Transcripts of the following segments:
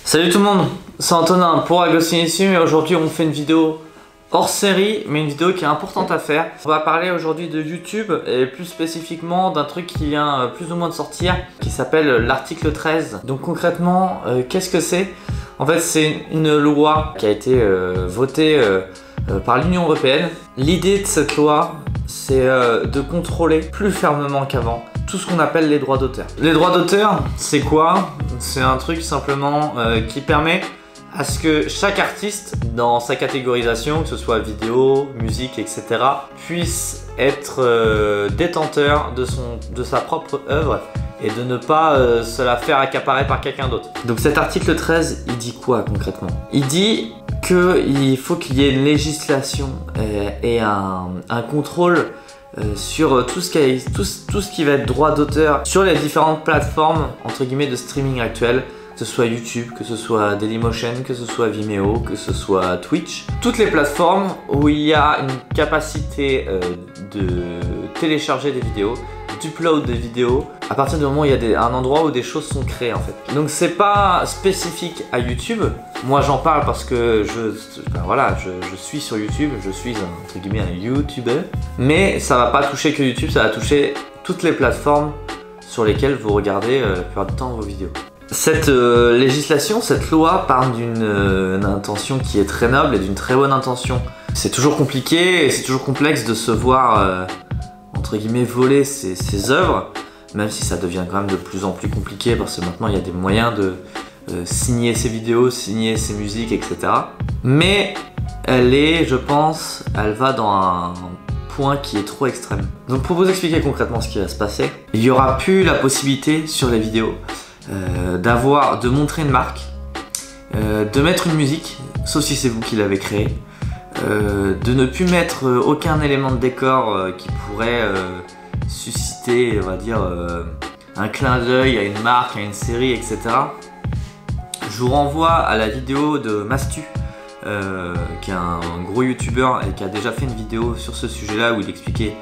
Salut tout le monde, c'est Antonin pour Agostinissime et aujourd'hui on fait une vidéo hors série, mais une vidéo qui est importante à faire. On va parler aujourd'hui de YouTube et plus spécifiquement d'un truc qui vient plus ou moins de sortir, qui s'appelle l'article 13. Donc concrètement, qu'est-ce que c'est? En fait, c'est une loi qui a été votée par l'Union Européenne. L'idée de cette loi, c'est de contrôler plus fermement qu'avant tout ce qu'on appelle les droits d'auteur. Les droits d'auteur, c'est quoi? C'est un truc simplement qui permet à ce que chaque artiste, dans sa catégorisation, que ce soit vidéo, musique, etc., puisse être détenteur de sa propre œuvre et de ne pas se la faire accaparer par quelqu'un d'autre. Donc cet article 13, il dit quoi concrètement? Il dit qu'il faut qu'il y ait une législation et un contrôle sur tout ce qui va être droit d'auteur sur les différentes plateformes entre guillemets de streaming actuelles, que ce soit YouTube, que ce soit Dailymotion, que ce soit Vimeo, que ce soit Twitch. Toutes les plateformes où il y a une capacité de télécharger des vidéos, d'upload des vidéos, à partir du moment où il y a un endroit où des choses sont créées en fait. Donc c'est pas spécifique à YouTube. Moi j'en parle parce que je suis sur YouTube, je suis entre guillemets un YouTuber. Mais ça va pas toucher que YouTube, ça va toucher toutes les plateformes sur lesquelles vous regardez la plupart du temps vos vidéos. Cette législation, cette loi part d'une intention qui est très noble et d'une très bonne intention. C'est toujours compliqué et c'est toujours complexe de se voir entre guillemets voler ses œuvres, même si ça devient quand même de plus en plus compliqué parce que maintenant il y a des moyens de signer ses vidéos, signer ses musiques, etc. Mais je pense, elle va dans un point qui est trop extrême. Donc pour vous expliquer concrètement ce qui va se passer, il n'y aura plus la possibilité sur les vidéos de montrer une marque, de mettre une musique, sauf si c'est vous qui l'avez créée, de ne plus mettre aucun élément de décor qui pourrait susciter, on va dire, un clin d'œil à une marque, à une série, etc. Je vous renvoie à la vidéo de Mastu, qui est un gros youtubeur et qui a déjà fait une vidéo sur ce sujet-là où il expliquait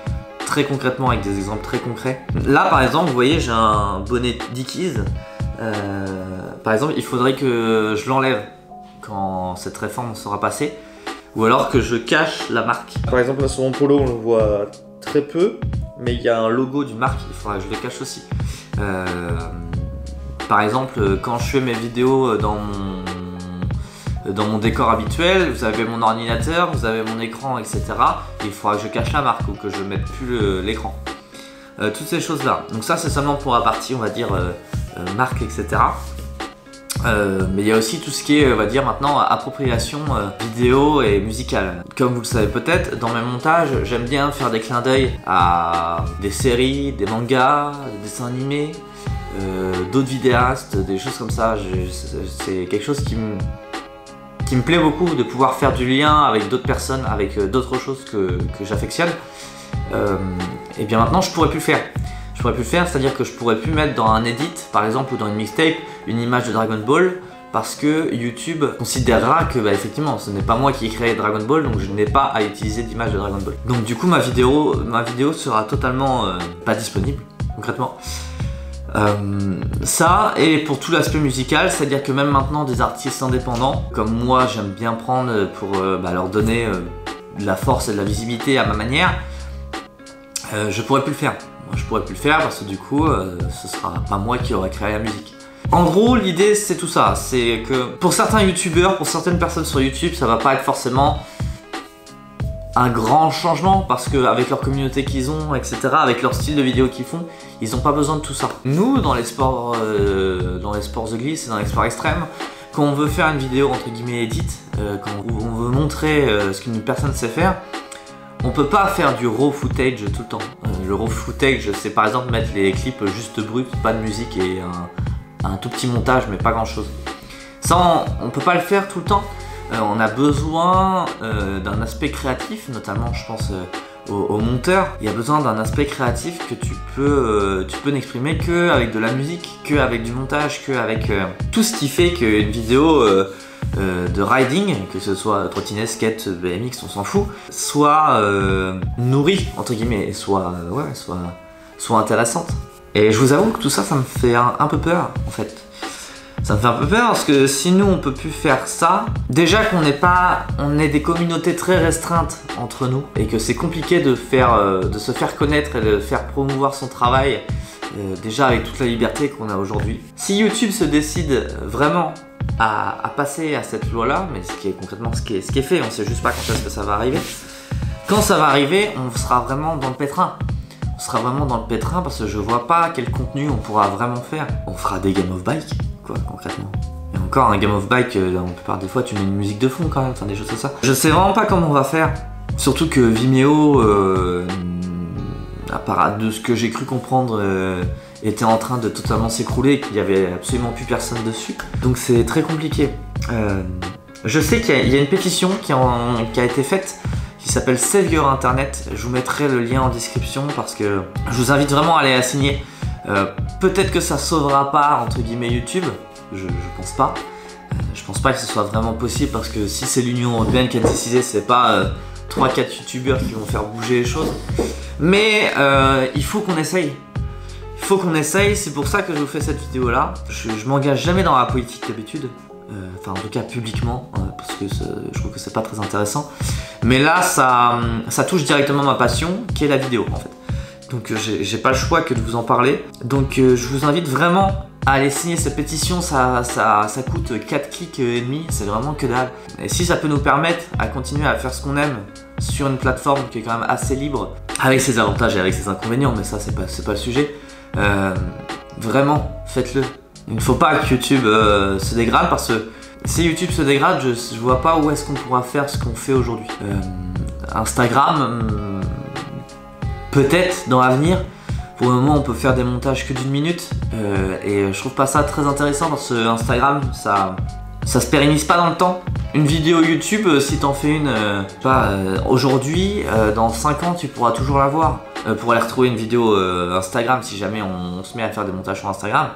très concrètement avec des exemples très concrets. Là par exemple, vous voyez, j'ai un bonnet Dickies. Par exemple, il faudrait que je l'enlève quand cette réforme sera passée, ou alors que je cache la marque. Par exemple, là sur mon polo, on le voit très peu, mais il y a un logo d'une marque, il faudra que je le cache aussi. Par exemple, quand je fais mes vidéos dans mon décor habituel, vous avez mon ordinateur, vous avez mon écran, etc. Il faudra que je cache la marque ou que je mette plus l'écran. Toutes ces choses là. Donc ça c'est seulement pour la partie on va dire marque, etc. Mais il y a aussi tout ce qui est on va dire maintenant appropriation vidéo et musicale. Comme vous le savez peut-être, dans mes montages j'aime bien faire des clins d'œil à des séries, des mangas, des dessins animés, d'autres vidéastes, des choses comme ça. C'est quelque chose qui me plaît beaucoup, de pouvoir faire du lien avec d'autres personnes, avec d'autres choses que j'affectionne. Et bien maintenant je pourrais plus le faire. Je pourrais plus le faire, c'est-à-dire que je pourrais plus mettre dans un edit, par exemple, ou dans une mixtape, une image de Dragon Ball, parce que YouTube considérera que effectivement ce n'est pas moi qui ai créé Dragon Ball, donc je n'ai pas à utiliser d'image de Dragon Ball. Donc du coup ma vidéo sera totalement pas disponible, concrètement. Ça, et pour tout l'aspect musical, c'est-à-dire que même maintenant des artistes indépendants, comme moi j'aime bien prendre pour leur donner de la force et de la visibilité à ma manière, je pourrais plus le faire. Moi, je pourrais plus le faire parce que du coup ce sera pas moi qui aurais créé la musique. En gros l'idée c'est tout ça, c'est que pour certains youtubeurs, pour certaines personnes sur YouTube, ça va pas être forcément un grand changement parce qu'avec leur communauté qu'ils ont, etc., avec leur style de vidéo qu'ils font, ils n'ont pas besoin de tout ça. Nous, dans les sports de glisse et dans les sports extrêmes, quand on veut faire une vidéo entre guillemets edit, quand on veut montrer ce qu'une personne sait faire, on peut pas faire du raw footage tout le temps. Le raw footage, c'est par exemple mettre les clips juste bruts, pas de musique et un tout petit montage, mais pas grand chose. Ça, on peut pas le faire tout le temps. On a besoin d'un aspect créatif, notamment je pense aux monteurs. Il y a besoin d'un aspect créatif que tu peux n'exprimer qu'avec de la musique, qu'avec du montage, qu'avec tout ce qui fait qu'une vidéo de riding, que ce soit trottinette, skate, BMX, on s'en fout, soit nourrie entre guillemets et soit intéressante. Et je vous avoue que tout ça, ça me fait un peu peur en fait. Ça me fait un peu peur parce que si nous on peut plus faire ça, déjà qu'on n'est pas, on est des communautés très restreintes entre nous et que c'est compliqué de se faire connaître et de faire promouvoir son travail, déjà avec toute la liberté qu'on a aujourd'hui. Si YouTube se décide vraiment à passer à cette loi-là, mais ce qui est concrètement ce qui est fait, on sait juste pas quand est-ce que ça va arriver. Quand ça va arriver, on sera vraiment dans le pétrin. On sera vraiment dans le pétrin parce que je vois pas quel contenu on pourra vraiment faire. On fera des Game of Bike, quoi, concrètement. Et encore, un Game of Bike, la plupart des fois, tu mets une musique de fond quand même, enfin des choses comme ça. Je sais vraiment pas comment on va faire. Surtout que Vimeo, de ce que j'ai cru comprendre, était en train de totalement s'écrouler et qu'il y avait absolument plus personne dessus. Donc c'est très compliqué. Je sais qu'il y a une pétition qui a été faite qui s'appelle Save Your Internet. Je vous mettrai le lien en description parce que je vous invite vraiment à aller la signer. Peut-être que ça sauvera pas entre guillemets YouTube, je pense pas. Je pense pas que ce soit vraiment possible parce que si c'est l'Union Européenne qui a décidé, c'est pas 3-4 youtubeurs qui vont faire bouger les choses. Mais il faut qu'on essaye. Il faut qu'on essaye, c'est pour ça que je vous fais cette vidéo là. Je m'engage jamais dans la politique d'habitude. Enfin en tout cas publiquement, parce que je trouve que c'est pas très intéressant. Mais là ça touche directement ma passion qui est la vidéo en fait. Donc j'ai pas le choix que de vous en parler. Donc je vous invite vraiment à aller signer cette pétition, ça coûte 4 clics et demi, c'est vraiment que dalle. Et si ça peut nous permettre à continuer à faire ce qu'on aime sur une plateforme qui est quand même assez libre, avec ses avantages et avec ses inconvénients, mais ça c'est pas le sujet, vraiment faites-le. Il ne faut pas que YouTube se dégrade parce que si YouTube se dégrade, je vois pas où est-ce qu'on pourra faire ce qu'on fait aujourd'hui. Instagram, peut-être dans l'avenir. Pour le moment, on peut faire des montages que d'1 minute et je trouve pas ça très intéressant parce que Instagram, ça se pérennise pas dans le temps. Une vidéo YouTube, si t'en fais une aujourd'hui, dans 5 ans, tu pourras toujours la voir. Pour aller retrouver une vidéo Instagram, si jamais on se met à faire des montages sur Instagram,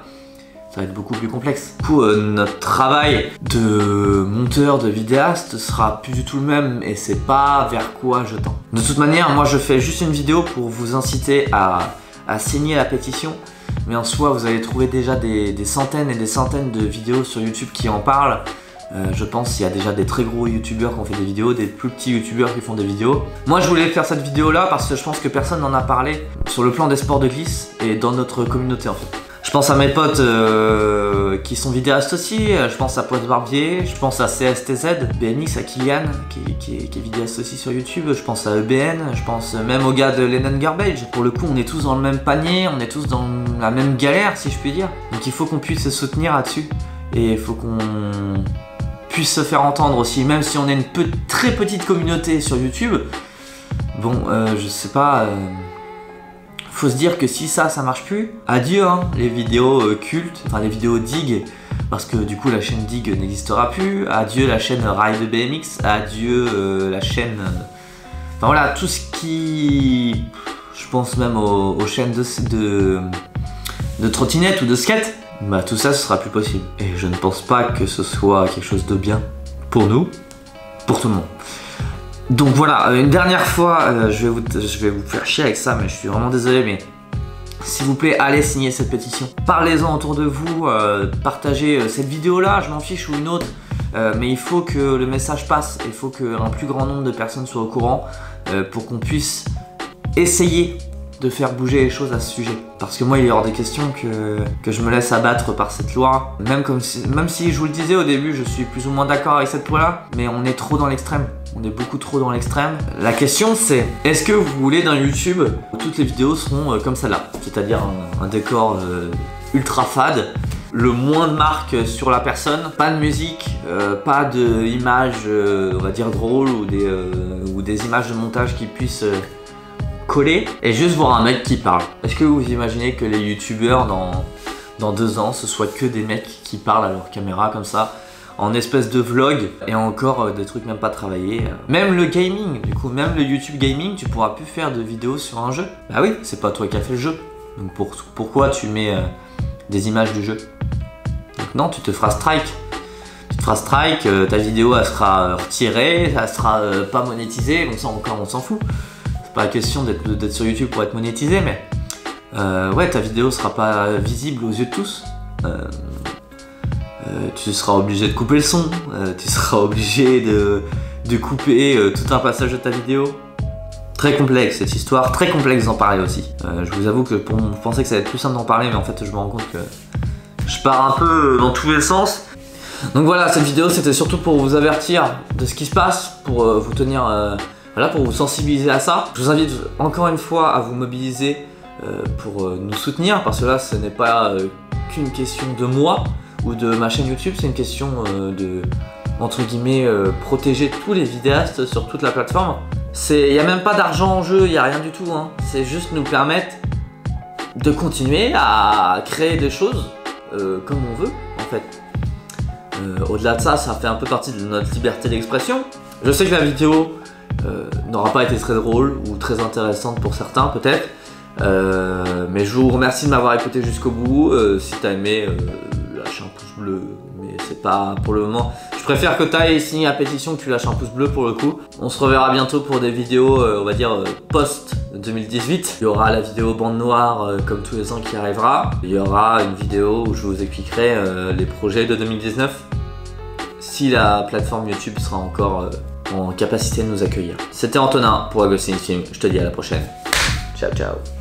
ça va être beaucoup plus complexe. Du coup, notre travail de monteur, de vidéaste sera plus du tout le même et c'est pas vers quoi je tends. De toute manière, moi je fais juste une vidéo pour vous inciter à signer la pétition, mais en soi vous allez trouver déjà des centaines et des centaines de vidéos sur YouTube qui en parlent. Je pense qu'il y a déjà des très gros youtubeurs qui ont fait des vidéos, des plus petits youtubeurs qui font des vidéos. Moi je voulais faire cette vidéo là parce que je pense que personne n'en a parlé sur le plan des sports de glisse et dans notre communauté en fait. Je pense à mes potes qui sont vidéastes aussi, je pense à Poise Barbier, je pense à CSTZ, BMX, à Kylian qui est vidéaste aussi sur YouTube, je pense à EBN, je pense même au gars de Lennon Garbage. Pour le coup on est tous dans le même panier, on est tous dans la même galère si je puis dire. Donc il faut qu'on puisse se soutenir là-dessus et il faut qu'on puisse se faire entendre aussi, même si on est une très petite communauté sur YouTube. Bon, je sais pas... faut se dire que si ça marche plus, adieu hein, les vidéos cultes, enfin les vidéos dig, parce que du coup la chaîne dig n'existera plus, adieu la chaîne Ride de BMX, adieu la chaîne... Enfin voilà, tout ce qui... Je pense même aux chaînes de trottinette ou de skate, bah tout ça ce sera plus possible. Et je ne pense pas que ce soit quelque chose de bien pour nous, pour tout le monde. Donc voilà, une dernière fois, je vais vous faire chier avec ça, mais je suis vraiment désolé, mais s'il vous plaît, allez signer cette pétition. Parlez-en autour de vous, partagez cette vidéo-là, je m'en fiche, ou une autre, mais il faut que le message passe, il faut qu'un plus grand nombre de personnes soient au courant pour qu'on puisse essayer de faire bouger les choses à ce sujet. Parce que moi, il est hors des questions que je me laisse abattre par cette loi. Même si je vous le disais au début, je suis plus ou moins d'accord avec cette loi-là, mais on est trop dans l'extrême. On est beaucoup trop dans l'extrême. La question c'est, est-ce que vous voulez d'un YouTube où toutes les vidéos seront comme celle-là? C'est-à-dire un décor ultra fade, le moins de marques sur la personne, pas de musique, pas d'images, on va dire drôles ou des images de montage qui puissent coller, et juste voir un mec qui parle. Est-ce que vous imaginez que les youtubeurs dans 2 ans, ce soit que des mecs qui parlent à leur caméra comme ça, en espèce de vlog, et encore des trucs même pas travaillés. Même le gaming, du coup, même le YouTube gaming, tu pourras plus faire de vidéos sur un jeu. Bah oui, c'est pas toi qui as fait le jeu. Donc pourquoi tu mets des images du jeu? Donc non, tu te feras strike. Tu te feras strike, ta vidéo elle sera retirée, elle sera pas monétisée, donc ça encore on s'en fout. C'est pas la question d'être sur YouTube pour être monétisé, mais ouais, ta vidéo sera pas visible aux yeux de tous. tu seras obligé de couper le son, tu seras obligé de couper tout un passage de ta vidéo. Très complexe cette histoire, très complexe d'en parler aussi. Je vous avoue que je pensais que ça allait être plus simple d'en parler, mais en fait je me rends compte que je pars un peu dans tous les sens. Donc voilà, cette vidéo c'était surtout pour vous avertir de ce qui se passe, pour vous tenir, voilà, pour vous sensibiliser à ça. Je vous invite encore une fois à vous mobiliser pour nous soutenir, parce que là ce n'est pas qu'une question de moi ou de ma chaîne YouTube, c'est une question de, entre guillemets, protéger tous les vidéastes sur toute la plateforme. Il n'y a même pas d'argent en jeu, il n'y a rien du tout, hein. C'est juste nous permettre de continuer à créer des choses comme on veut en fait. Au-delà de ça, ça fait un peu partie de notre liberté d'expression. Je sais que la vidéo n'aura pas été très drôle ou très intéressante pour certains peut-être, mais je vous remercie de m'avoir écouté jusqu'au bout. Si t'as aimé, lâche un pouce bleu, mais c'est pas pour le moment. Je préfère que t'ailles signer la pétition que tu lâches un pouce bleu pour le coup. On se reverra bientôt pour des vidéos, on va dire post 2018. Il y aura la vidéo bande noire comme tous les ans qui arrivera. Il y aura une vidéo où je vous expliquerai les projets de 2019 si la plateforme YouTube sera encore en capacité de nous accueillir. C'était Antonin pour Agostin's Film. Je te dis à la prochaine. Ciao ciao.